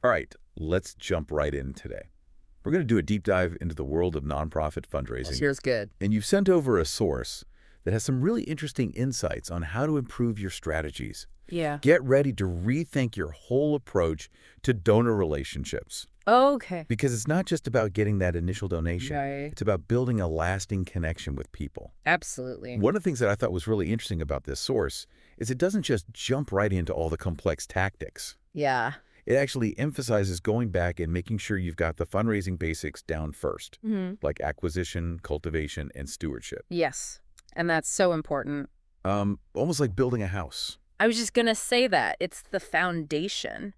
All right, let's jump right in today. We're going to do a deep dive into the world of nonprofit This fundraising. here's good. And you've sent over a source that has some really interesting insights on how to improve your strategies. Yeah. Get ready to rethink your whole approach to donor relationships. Okay. Because it's not just about getting that initial donation. Right. It's about building a lasting connection with people. Absolutely. One of the things that I thought was really interesting about this source is it doesn't just jump right into all the complex tactics. Yeah. It actually emphasizes going back and making sure you've got the fundraising basics down first, like acquisition, cultivation, and stewardship. Yes. And that's so important. Almost like building a house. I was just gonna say that. It's the foundation.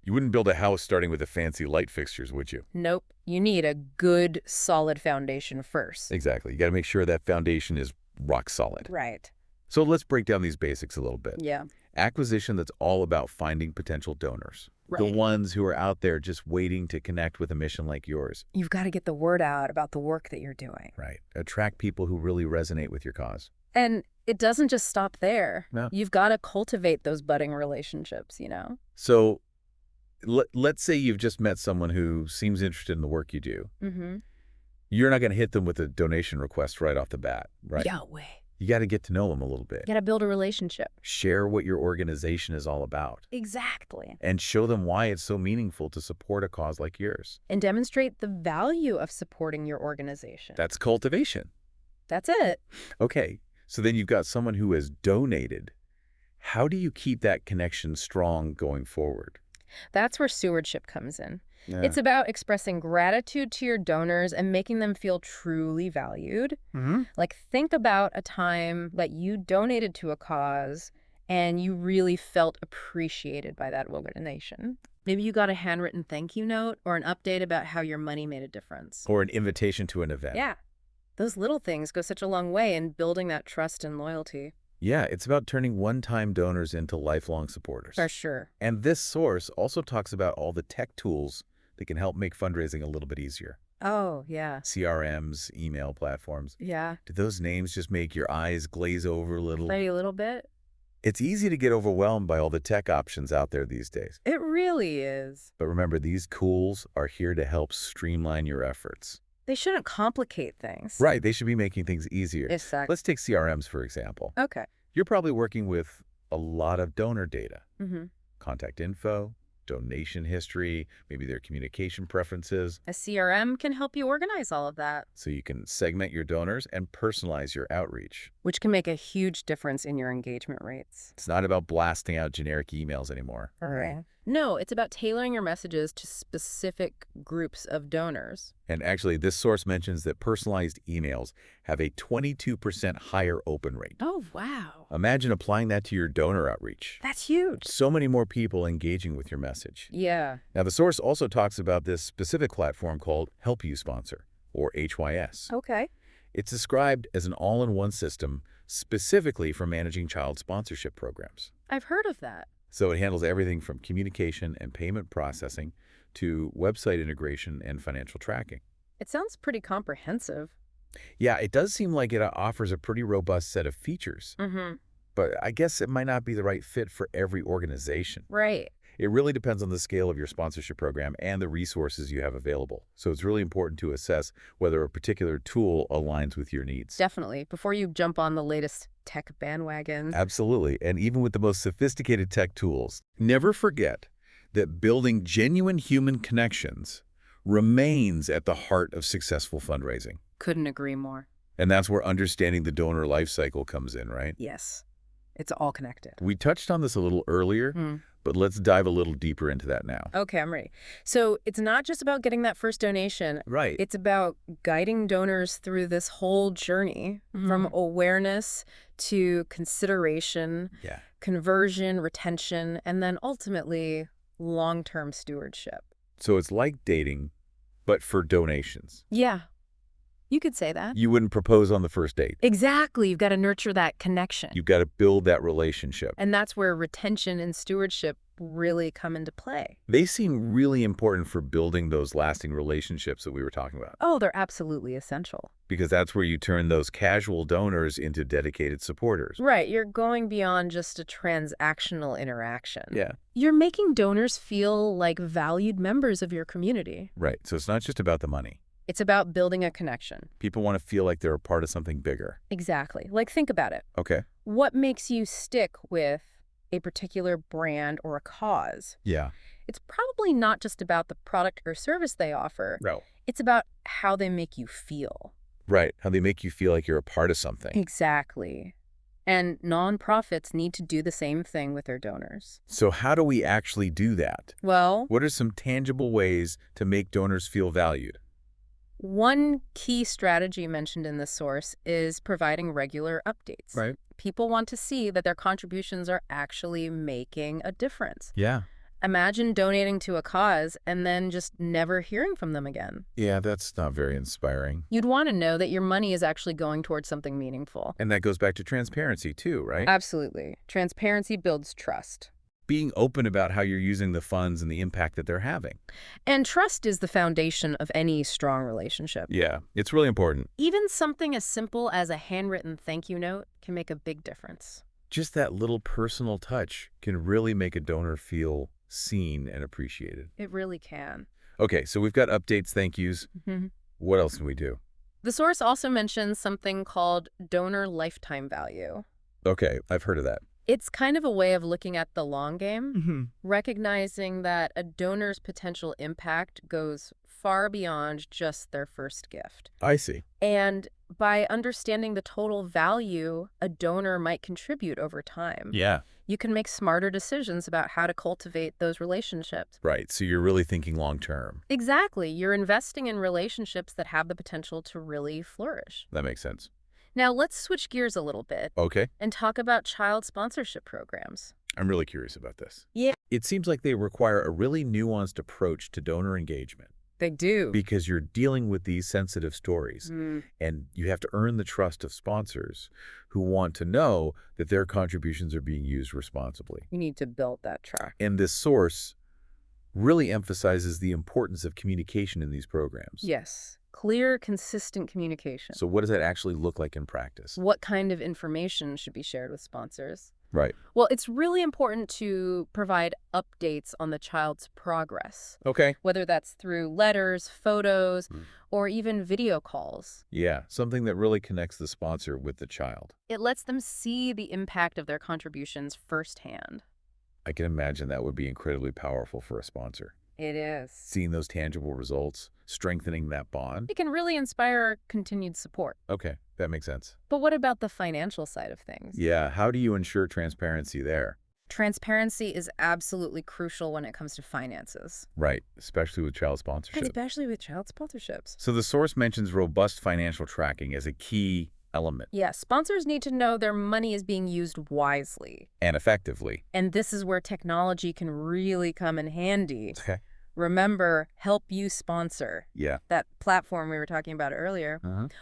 You wouldn't build a house starting with the fancy light fixtures, would you? Nope. You need a good, solid foundation first. Exactly. You got to make sure that foundation is rock solid. Right. So let's break down these basics a little bit. Yeah. Acquisition, that's all about finding potential donors. The Right. ones who are out there just waiting to connect with a mission like yours. You've got to get the word out about the work that you're doing. Right. Attract people who really resonate with your cause. And it doesn't just stop there. No. You've got to cultivate those budding relationships, you know? So let's say you've just met someone who seems interested in the work you do. Mm-hmm. You're not going to hit them with a donation request right off the bat, right? Yahweh. You got to get to know them a little bit. You got to build a relationship. Share what your organization is all about. Exactly. And show them why it's so meaningful to support a cause like yours. And demonstrate the value of supporting your organization. That's cultivation. That's it. Okay, so then you've got someone who has donated. How do you keep that connection strong going forward? That's where stewardship comes in. Yeah. It's about expressing gratitude to your donors and making them feel truly valued. Like, think about a time that you donated to a cause and you really felt appreciated by that organization. Maybe you got a handwritten thank you note or an update about how your money made a difference. Or an invitation to an event. Yeah. Those little things go such a long way in building that trust and loyalty. Yeah, it's about turning one-time donors into lifelong supporters. For sure. And this source also talks about all the tech tools that can help make fundraising a little bit easier. Oh, yeah. CRMs, email platforms. Yeah. Do those names just make your eyes glaze over a little? Maybe a little bit. It's easy to get overwhelmed by all the tech options out there these days. It really is. But remember, these tools are here to help streamline your efforts. They shouldn't complicate things. Right, they should be making things easier. Exactly. Let's take CRMs, for example. Okay. You're probably working with a lot of donor data. Mm-hmm. Contact info, donation history, maybe their communication preferences. A CRM can help you organize all of that, So you can segment your donors and personalize your outreach. which can make a huge difference in your engagement rates. It's not about blasting out generic emails anymore. Right. No, it's about tailoring your messages to specific groups of donors. And actually, this source mentions that personalized emails have a 22% higher open rate. Oh, wow. Imagine applying that to your donor outreach. That's huge. So many more people engaging with your message. Yeah. Now, the source also talks about this specific platform called Help You Sponsor, or HYS. Okay. It's described as an all-in-one system specifically for managing child sponsorship programs. I've heard of that. So it handles everything from communication and payment processing to website integration and financial tracking. It sounds pretty comprehensive. Yeah, it does seem like it offers a pretty robust set of features, Mm-hmm. but I guess it might not be the right fit for every organization. Right. It really depends on the scale of your sponsorship program and the resources you have available. So it's really important to assess whether a particular tool aligns with your needs. Definitely. Before you jump on the latest tech bandwagon. Absolutely. And even with the most sophisticated tech tools, never forget that building genuine human connections remains at the heart of successful fundraising. Couldn't agree more. And that's where understanding the donor life cycle comes in, right? Yes. It's all connected. We touched on this a little earlier, but let's dive a little deeper into that now. Okay, I'm ready. So it's not just about getting that first donation. Right. It's about guiding donors through this whole journey from awareness to consideration, Yeah. conversion, retention, and then ultimately long-term stewardship. So it's like dating, but for donations. Yeah. You could say that. You wouldn't propose on the first date. Exactly. You've got to nurture that connection. You've got to build that relationship. And that's where retention and stewardship really come into play. They seem really important for building those lasting relationships that we were talking about. Oh, they're absolutely essential. Because that's where you turn those casual donors into dedicated supporters. Right. You're going beyond just a transactional interaction. Yeah. You're making donors feel like valued members of your community. Right. So it's not just about the money. It's about building a connection. People want to feel like they're a part of something bigger. Exactly. Like, think about it. Okay. What makes you stick with a particular brand or a cause? Yeah. It's probably not just about the product or service they offer. No. It's about how they make you feel. Right. How they make you feel like you're a part of something. Exactly. And nonprofits need to do the same thing with their donors. So how do we actually do that? Well, What are some tangible ways to make donors feel valued? one key strategy mentioned in this source is providing regular updates. Right. People want to see that their contributions are actually making a difference. Yeah. Imagine donating to a cause and then just never hearing from them again. Yeah, that's not very inspiring. You'd want to know that your money is actually going towards something meaningful. And that goes back to transparency too, right? Absolutely. Transparency builds trust. Being open about how you're using the funds and the impact that they're having. And trust is the foundation of any strong relationship. Yeah, it's really important. Even something as simple as a handwritten thank you note can make a big difference. Just that little personal touch can really make a donor feel seen and appreciated. It really can. Okay, so we've got updates, thank yous. What else can we do? The source also mentions something called donor lifetime value. Okay, I've heard of that. It's kind of a way of looking at the long game, recognizing that a donor's potential impact goes far beyond just their first gift. I see. And by understanding the total value a donor might contribute over time, Yeah. you can make smarter decisions about how to cultivate those relationships. Right, so you're really thinking long term. Exactly. You're investing in relationships that have the potential to really flourish. That makes sense. Now, let's switch gears a little bit Okay. and talk about child sponsorship programs. I'm really curious about this. Yeah. It seems like they require a really nuanced approach to donor engagement They do. because you're dealing with these sensitive stories and you have to earn the trust of sponsors who want to know that their contributions are being used responsibly. You need to build that trust. And this source really emphasizes the importance of communication in these programs. Yes. Clear, consistent communication. So what does that actually look like in practice? What kind of information should be shared with sponsors? Right. Well, it's really important to provide updates on the child's progress, Okay. whether that's through letters, photos, or even video calls. Yeah, something that really connects the sponsor with the child. It lets them see the impact of their contributions firsthand. I can imagine that would be incredibly powerful for a sponsor. It is. Seeing those tangible results, strengthening that bond. It can really inspire continued support. Okay, that makes sense. But what about the financial side of things? Yeah, how do you ensure transparency there? Transparency is absolutely crucial when it comes to finances. Right, especially with child sponsorship. Especially with child sponsorships. So the source mentions robust financial tracking as a key element. Yeah, sponsors need to know their money is being used wisely. And effectively. And this is where technology can really come in handy. Okay. Remember, Help You Sponsor. Yeah. That platform we were talking about earlier.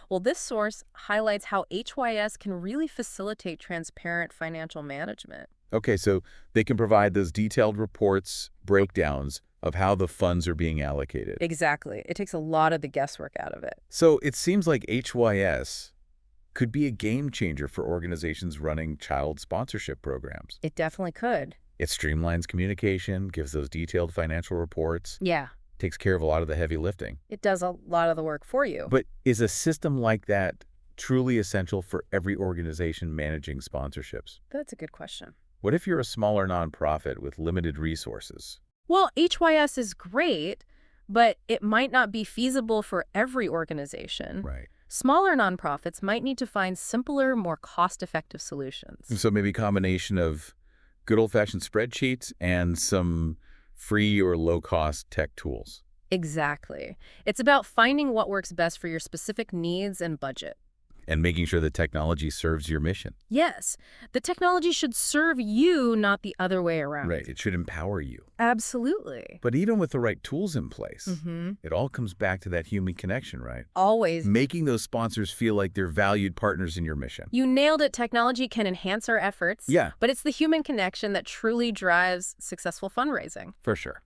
Well, this source highlights how HYS can really facilitate transparent financial management. Okay, so they can provide those detailed reports, breakdowns of how the funds are being allocated. Exactly. It takes a lot of the guesswork out of it. So it seems like HYS could be a game changer for organizations running child sponsorship programs. It definitely could. It streamlines communication, gives those detailed financial reports, Yeah. takes care of a lot of the heavy lifting. It does a lot of the work for you. But is a system like that truly essential for every organization managing sponsorships? That's a good question. What if you're a smaller nonprofit with limited resources? Well, HYS is great, but it might not be feasible for every organization. Right. Smaller nonprofits might need to find simpler, more cost-effective solutions. So maybe a combination of good old-fashioned spreadsheets and some free or low-cost tech tools. Exactly. It's about finding what works best for your specific needs and budget. And making sure the technology serves your mission. Yes, the technology should serve you, not the other way around. Right. It should empower you. Absolutely. But even with the right tools in place, Mm-hmm. it all comes back to that human connection, right? Always. Making those sponsors feel like they're valued partners in your mission. You nailed it. Technology can enhance our efforts. Yeah. But it's the human connection that truly drives successful fundraising. For sure.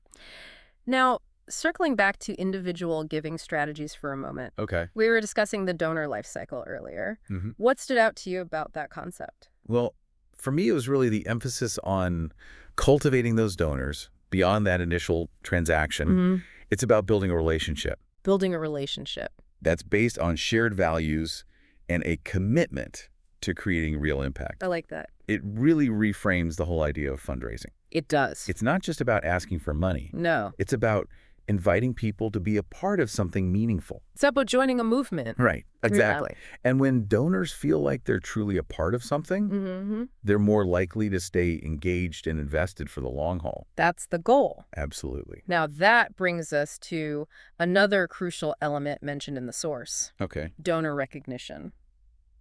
Now, circling back to individual giving strategies for a moment. Okay. We were discussing the donor life cycle earlier. Mm-hmm. What stood out to you about that concept? Well, for me, it was really the emphasis on cultivating those donors beyond that initial transaction. Mm-hmm. It's about building a relationship. Building a relationship. That's based on shared values and a commitment to creating real impact. I like that. It really reframes the whole idea of fundraising. It does. It's not just about asking for money. No. It's about inviting people to be a part of something meaningful. It's about joining a movement. Right. Exactly. Really. And when donors feel like they're truly a part of something, Mm-hmm. they're more likely to stay engaged and invested for the long haul. That's the goal. Absolutely. Now, that brings us to another crucial element mentioned in the source. Okay. Donor recognition.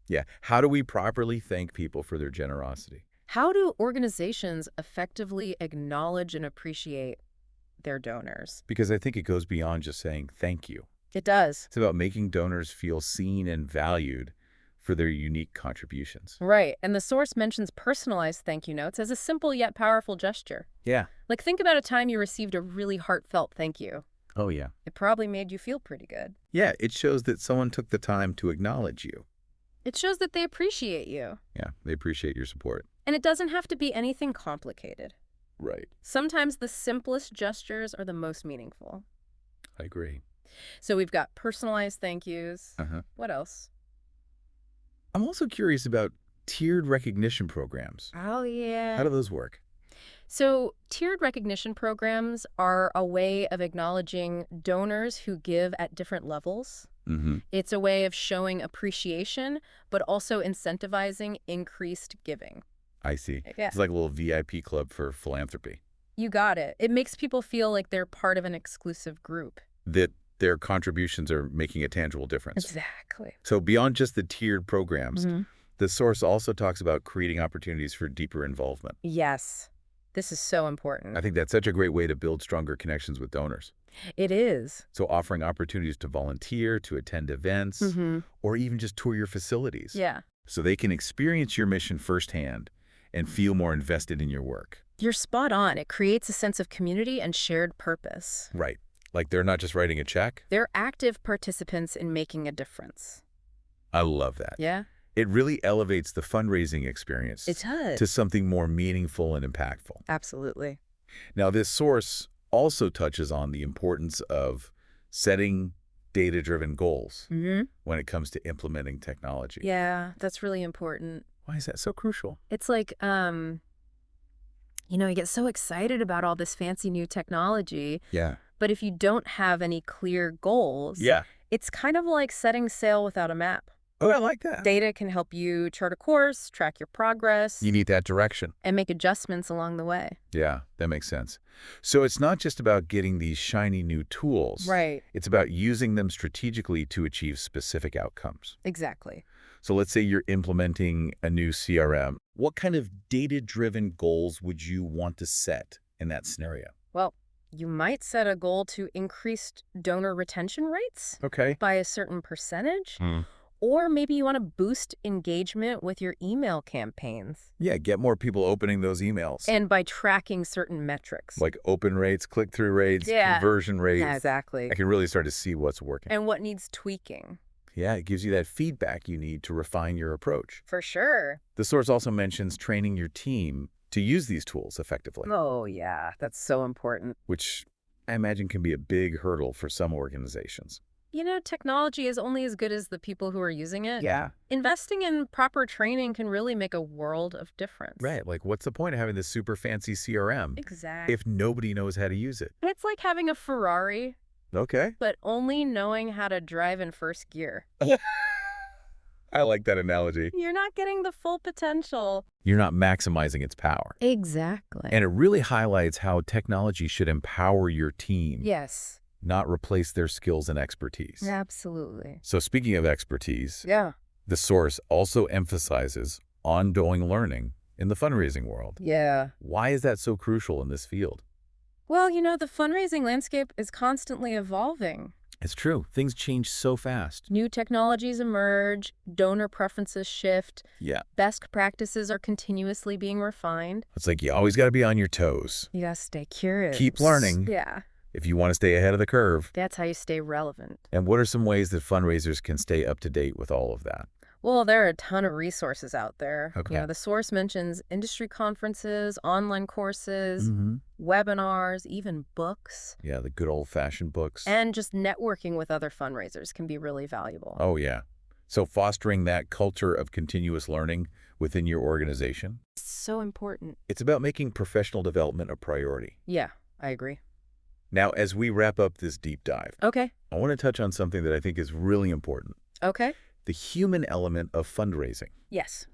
Yeah. How do we properly thank people for their generosity? How do organizations effectively acknowledge and appreciate their donors? Because I think it goes beyond just saying thank you. It does. It's about making donors feel seen and valued for their unique contributions. Right. And the source mentions personalized thank you notes as a simple yet powerful gesture. Yeah. Like, think about a time you received a really heartfelt thank you. Oh, yeah. It probably made you feel pretty good. Yeah, it shows that someone took the time to acknowledge you. It shows that they appreciate you. Yeah, they appreciate your support. And it doesn't have to be anything complicated. Right. Sometimes the simplest gestures are the most meaningful. I agree. So we've got personalized thank yous. Uh-huh. What else? I'm also curious about tiered recognition programs. Oh, yeah. How do those work? So tiered recognition programs are a way of acknowledging donors who give at different levels. Mm-hmm. It's a way of showing appreciation, but also incentivizing increased giving. I see. Yeah. It's like a little VIP club for philanthropy. You got it. It makes people feel like they're part of an exclusive group. That their contributions are making a tangible difference. Exactly. So beyond just the tiered programs, Mm-hmm. the source also talks about creating opportunities for deeper involvement. Yes. This is so important. I think that's such a great way to build stronger connections with donors. It is. So offering opportunities to volunteer, to attend events, or even just tour your facilities. Yeah. So they can experience your mission firsthand and feel more invested in your work. You're spot on. It creates a sense of community and shared purpose. Right. Like they're not just writing a check. They're active participants in making a difference. I love that. Yeah? It really elevates the fundraising experience It does. to something more meaningful and impactful. Absolutely. Now, this source also touches on the importance of setting data-driven goals when it comes to implementing technology. Yeah, that's really important. Why is that so crucial? It's like, you get so excited about all this fancy new technology, Yeah. but if you don't have any clear goals, Yeah. it's kind of like setting sail without a map. Oh, I like that. Data can help you chart a course, track your progress, You need that direction. and make adjustments along the way. Yeah, that makes sense. So it's not just about getting these shiny new tools. Right. It's about using them strategically to achieve specific outcomes. Exactly. So let's say you're implementing a new CRM. What kind of data-driven goals would you want to set in that scenario? Well, you might set a goal to increase donor retention rates Okay. by a certain percentage. Or maybe you want to boost engagement with your email campaigns. Yeah, get more people opening those emails. And by tracking certain metrics. Like open rates, click-through rates, Yeah. conversion rates. Yeah, exactly. I can really start to see what's working. And what needs tweaking. Yeah, it gives you that feedback you need to refine your approach. For sure. The source also mentions training your team to use these tools effectively, Oh, yeah. That's so important. which I imagine can be a big hurdle for some organizations. Technology is only as good as the people who are using it. Yeah. Investing in proper training can really make a world of difference. Right. Like, what's the point of having this super fancy CRM Exactly. if nobody knows how to use it? It's like having a Ferrari, Okay. but only knowing how to drive in first gear. I like that analogy. You're not getting the full potential. You're not maximizing its power. Exactly. And it really highlights how technology should empower your team, Yes, not replace their skills and expertise. absolutely. So speaking of expertise, Yeah. The source also emphasizes ongoing learning in the fundraising world. Yeah. Why is that so crucial in this field? Well, the fundraising landscape is constantly evolving. It's true. Things change so fast. New technologies emerge, donor preferences shift, Yeah. best practices are continuously being refined. It's like you always got to be on your toes. You gotta stay curious. Keep learning. Yeah. If you want to stay ahead of the curve. That's how you stay relevant. And what are some ways that fundraisers can stay up to date with all of that? Well, there are a ton of resources out there. Okay. The source mentions industry conferences, online courses, webinars, even books. Yeah, the good old-fashioned books. And just networking with other fundraisers can be really valuable. Oh, yeah. So fostering that culture of continuous learning within your organization? It's so important. It's about making professional development a priority. Yeah, I agree. Now, as we wrap up this deep dive, Okay. I want to touch on something that I think is really important. Okay. The human element of fundraising. Yes.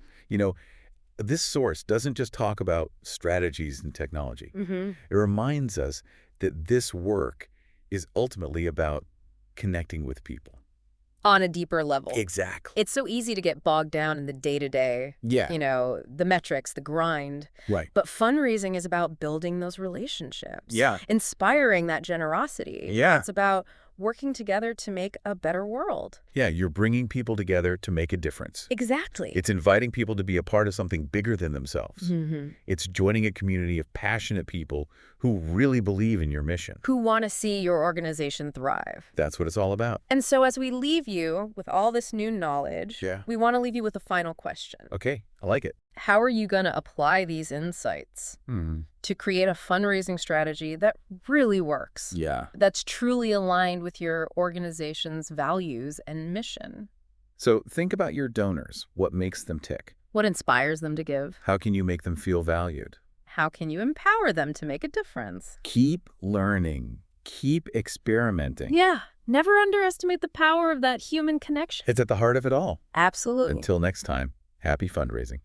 This source doesn't just talk about strategies and technology. Mm-hmm. It reminds us that this work is ultimately about connecting with people. On a deeper level. Exactly. It's so easy to get bogged down in the day-to-day, Yeah. the metrics, the grind. Right. But fundraising is about building those relationships. Yeah. Inspiring that generosity. Yeah. It's about working together to make a better world. Yeah, you're bringing people together to make a difference. Exactly. It's inviting people to be a part of something bigger than themselves. Mm-hmm. It's joining a community of passionate people who really believe in your mission. Who want to see your organization thrive. That's what it's all about. And so as we leave you with all this new knowledge, we want to leave you with a final question. Okay, I like it. How are you going to apply these insights to create a fundraising strategy that really works? Yeah. That's truly aligned with your organization's values and mission. So think about your donors. What makes them tick? What inspires them to give? How can you make them feel valued? How can you empower them to make a difference? Keep learning. Keep experimenting. Yeah. Never underestimate the power of that human connection. It's at the heart of it all. Absolutely. Until next time, happy fundraising.